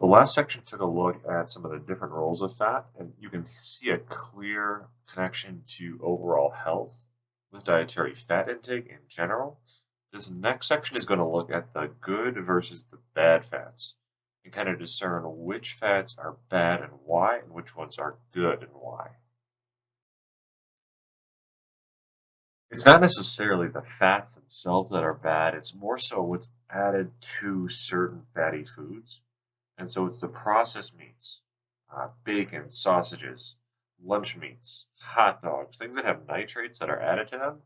The last section took a look at some of the different roles of fat, and you can see a clear connection to overall health with dietary fat intake in general. This next section is going to look at the good versus the bad fats and kind of discern which fats are bad and why, and which ones are good and why. It's not necessarily the fats themselves that are bad, it's more so what's added to certain fatty foods. And so it's the processed meats, bacon, sausages, lunch meats, hot dogs, things that have nitrates that are added to them.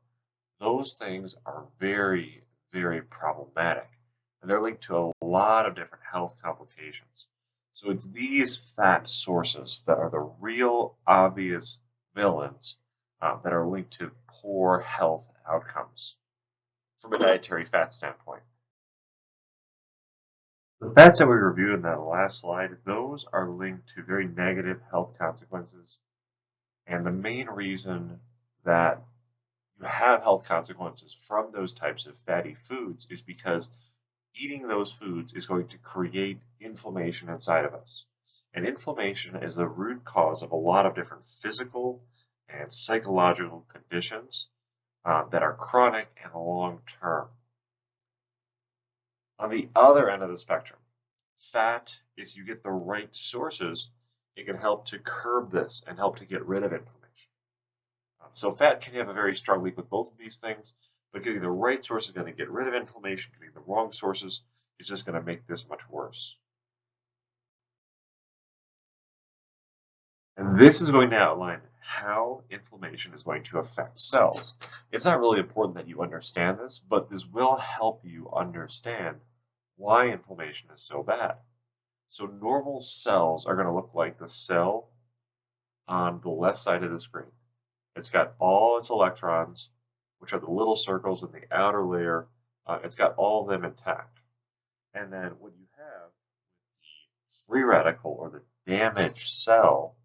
Those things are very, very problematic. And they're linked to a lot of different health complications. So it's these fat sources that are the real obvious villains that are linked to poor health outcomes from a dietary fat standpoint. The fats that we reviewed in that last slide, those are linked to very negative health consequences. And the main reason that you have health consequences from those types of fatty foods is because eating those foods is going to create inflammation inside of us. And inflammation is the root cause of a lot of different physical and psychological conditions that are chronic and long-term. On the other end of the spectrum, fat, if you get the right sources, it can help to curb this and help to get rid of inflammation. So fat can have a very strong link with both of these things, but getting the right source is going to get rid of inflammation. Getting the wrong sources is just going to make this much worse. And this is going to outline how inflammation is going to affect cells. It's not really important that you understand this, but this will help you understand why inflammation is so bad. So normal cells are going to look like the cell on the left side of the screen. It's got all its electrons, which are the little circles in the outer layer. It's got all of them intact. And then what you have with the free radical or the damaged cell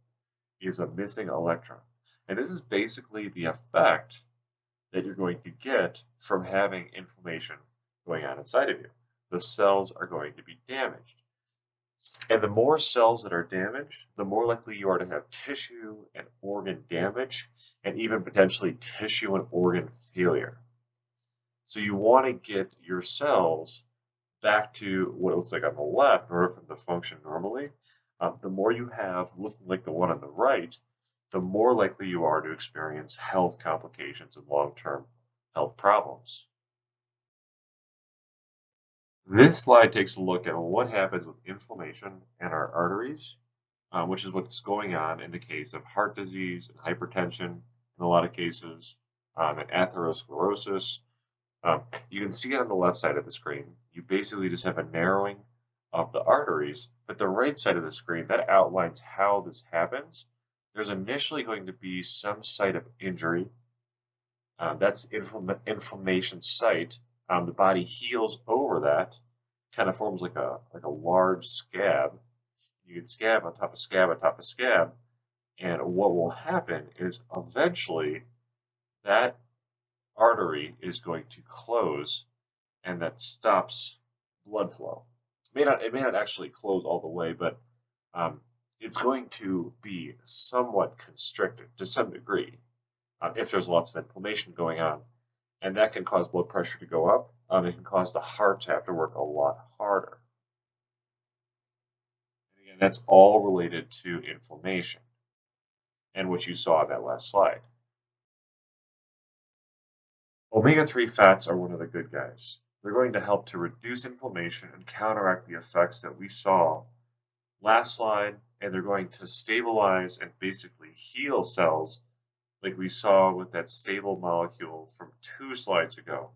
is a missing electron. And this is basically the effect that you're going to get from having inflammation going on inside of you. The cells are going to be damaged. And the more cells that are damaged, the more likely you are to have tissue and organ damage, and even potentially tissue and organ failure. So you want to get your cells back to what it looks like on the left in order for them to function normally. The more you have looking like the one on the right, the more likely you are to experience health complications and long-term health problems. This slide takes a look at what happens with inflammation in our arteries, which is what's going on in the case of heart disease and hypertension in a lot of cases, and atherosclerosis. You can see it on the left side of the screen. You basically just have a narrowing of the arteries, but the right side of the screen, that outlines how this happens. There's initially going to be some site of injury. That's inflammation site. The body heals over that, kind of forms like a large scab. You get scab on top of scab on top of scab, and what will happen is eventually that artery is going to close, and that stops blood flow. It may not actually close all the way, but it's going to be somewhat constricted to some degree if there's lots of inflammation going on. And that can cause blood pressure to go up. It can cause the heart to have to work a lot harder. And again, that's all related to inflammation and what you saw on that last slide. Omega-3 fats are one of the good guys. They're going to help to reduce inflammation and counteract the effects that we saw last slide, and they're going to stabilize and basically heal cells like we saw with that stable molecule from 2 slides ago.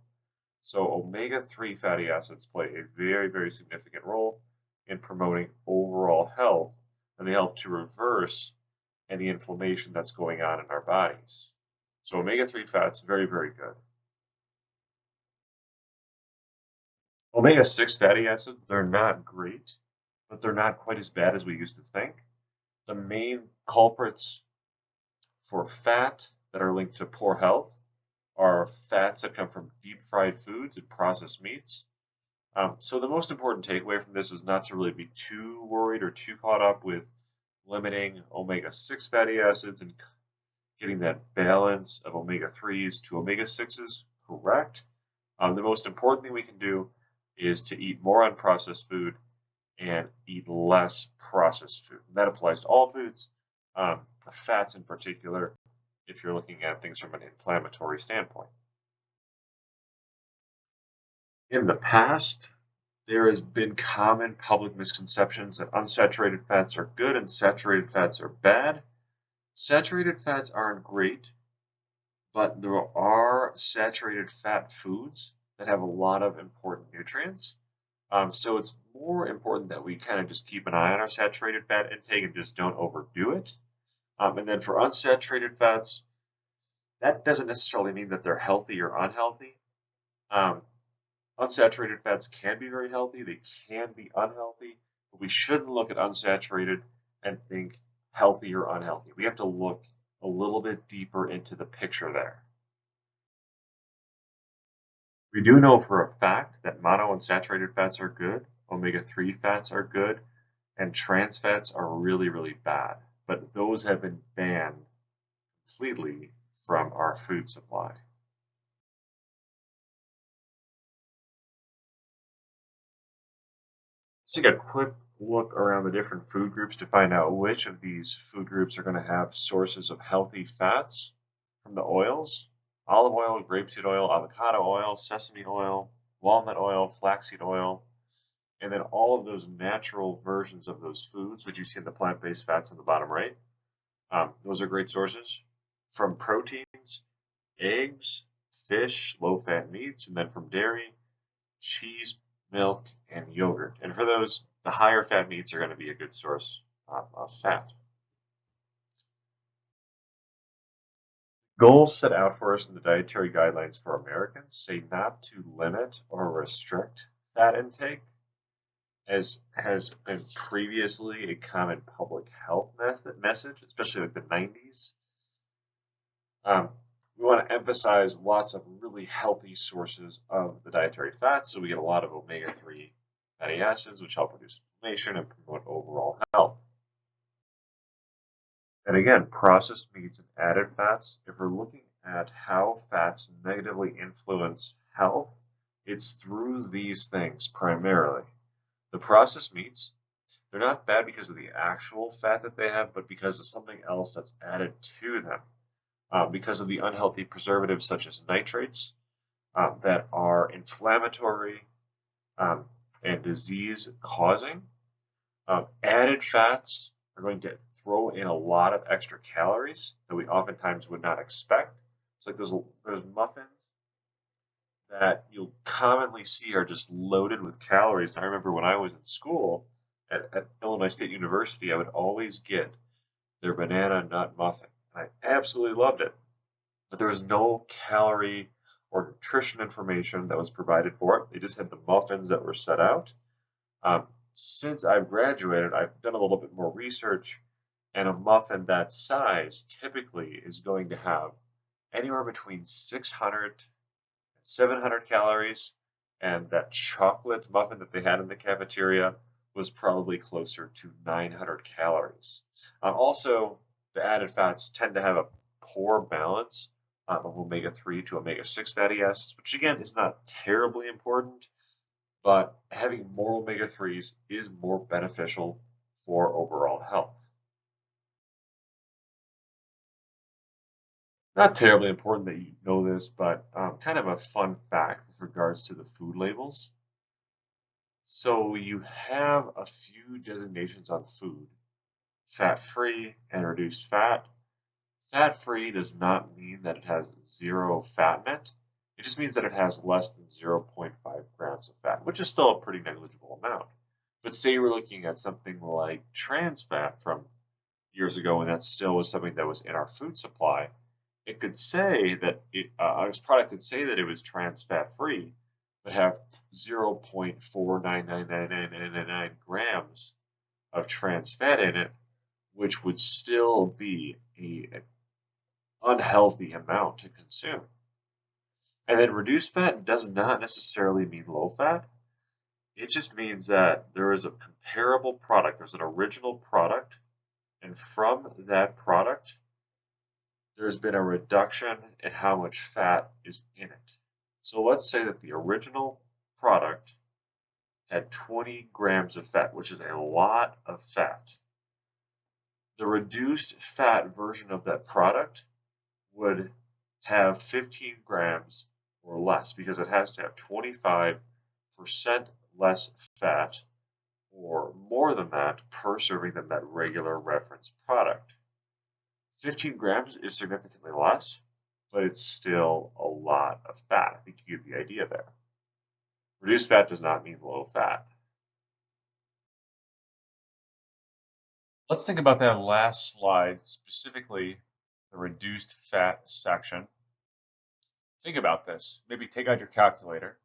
So omega-3 fatty acids play a very, very significant role in promoting overall health, and they help to reverse any inflammation that's going on in our bodies. So omega-3 fats, very, very good. Omega-6 fatty acids, they're not great, but they're not quite as bad as we used to think. The main culprits for fat that are linked to poor health are fats that come from deep fried foods and processed meats. So the most important takeaway from this is not to really be too worried or too caught up with limiting omega-6 fatty acids and getting that balance of omega-3s to omega-6s correct. The most important thing we can do is to eat more unprocessed food and eat less processed food. And that applies to all foods, fats in particular, if you're looking at things from an inflammatory standpoint. In the past, there has been common public misconceptions that unsaturated fats are good and saturated fats are bad. Saturated fats aren't great, but there are saturated fat foods that have a lot of important nutrients. So it's more important that we kind of just keep an eye on our saturated fat intake and just don't overdo it. And then for unsaturated fats, that doesn't necessarily mean that they're healthy or unhealthy. Um, Unsaturated fats can be very healthy, they can be unhealthy, but we shouldn't look at unsaturated and think healthy or unhealthy. We have to look a little bit deeper into the picture there. We do know for a fact that monounsaturated fats are good, omega-3 fats are good, and trans fats are really, really bad. But those have been banned completely from our food supply. Let's take a quick look around the different food groups to find out which of these food groups are going to have sources of healthy fats from the oils. Olive oil, grapeseed oil, avocado oil, sesame oil, walnut oil, flaxseed oil, and then all of those natural versions of those foods, which you see in the plant-based fats in the bottom right. Those are great sources. From proteins, eggs, fish, low-fat meats, and then from dairy, cheese, milk, and yogurt. And for those, the higher fat meats are going to be a good source of fat. Goals set out for us in the dietary guidelines for Americans say not to limit or restrict fat intake, as has been previously a common public health message, especially like the 90s. We want to emphasize lots of really healthy sources of the dietary fats, so we get a lot of omega-3 fatty acids, which help reduce inflammation and promote overall health. And again, processed meats and added fats, if we're looking at how fats negatively influence health, it's through these things primarily. The processed meats, they're not bad because of the actual fat that they have, but because of something else that's added to them. Because of the unhealthy preservatives such as nitrates that are inflammatory and disease causing. Added fats are going to throw in a lot of extra calories that we oftentimes would not expect. It's like those muffins that you'll commonly see are just loaded with calories. And I remember when I was in school at Illinois State University, I would always get their banana nut muffin. I absolutely loved it. But there was no calorie or nutrition information that was provided for it. They just had the muffins that were set out. Since I've graduated, I've done a little bit more research, and a muffin that size typically is going to have anywhere between 600 and 700 calories, and that chocolate muffin that they had in the cafeteria was probably closer to 900 calories. Also, the added fats tend to have a poor balance of omega-3 to omega-6 fatty acids, which again is not terribly important, but having more omega-3s is more beneficial for overall health. Not terribly important that you know this, but kind of a fun fact with regards to the food labels. So you have a few designations on food: fat-free and reduced fat. Fat-free does not mean that it has zero fat in it. It just means that it has less than 0.5 grams of fat, which is still a pretty negligible amount. But say you were looking at something like trans fat from years ago, and that still was something that was in our food supply, it could say that this product could say that it was trans fat free, but have 0.4999999 grams of trans fat in it, which would still be an unhealthy amount to consume. And then reduced fat does not necessarily mean low fat. It just means that there is a comparable product, there's an original product, and from that product, there's been a reduction in how much fat is in it. So let's say that the original product had 20 grams of fat, which is a lot of fat. The reduced fat version of that product would have 15 grams or less because it has to have 25% less fat or more than that per serving than that regular reference product. 15 grams is significantly less, but it's still a lot of fat. I think you get the idea there. Reduced fat does not mean low fat. Let's think about that last slide, specifically the reduced fat section. Think about this. Maybe take out your calculator.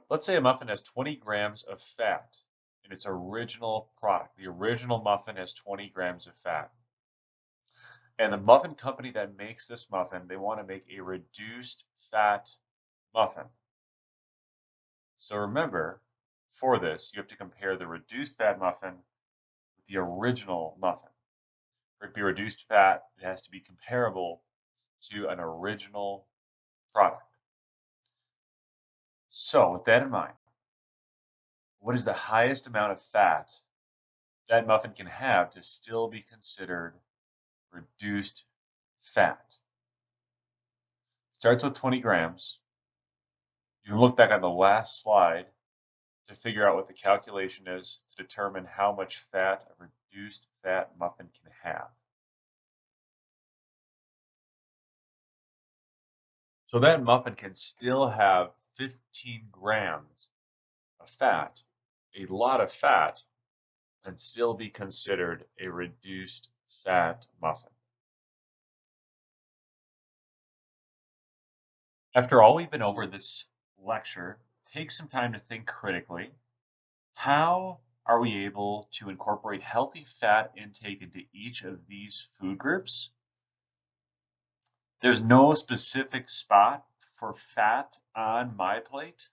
Let's say a muffin has 20 grams of fat in its original product. The original muffin has 20 grams of fat. And the muffin company that makes this muffin, they want to make a reduced fat muffin. So remember, for this, you have to compare the reduced fat muffin with the original muffin. For it to be reduced fat, it has to be comparable to an original product. So with that in mind, what is the highest amount of fat that muffin can have to still be considered reduced fat? It starts with 20 grams. You can look back on the last slide to figure out what the calculation is to determine how much fat a reduced fat muffin can have. So that muffin can still have 15 grams of fat, a lot of fat, and still be considered a reduced fat muffin. After all we've been over this lecture, take some time to think critically. How are we able to incorporate healthy fat intake into each of these food groups? There's no specific spot for fat on my plate,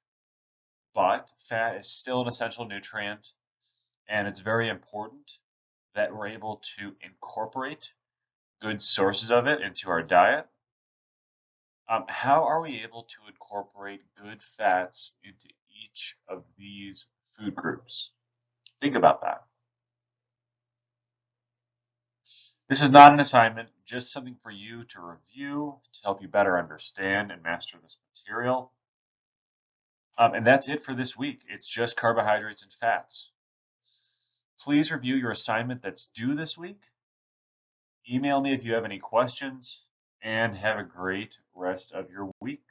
but fat is still an essential nutrient, and it's very important that we're able to incorporate good sources of it into our diet. How are we able to incorporate good fats into each of these food groups? Think about that. This is not an assignment, just something for you to review to help you better understand and master this material. And that's it for this week. It's just carbohydrates and fats. Please review your assignment that's due this week. Email me if you have any questions, and have a great rest of your week.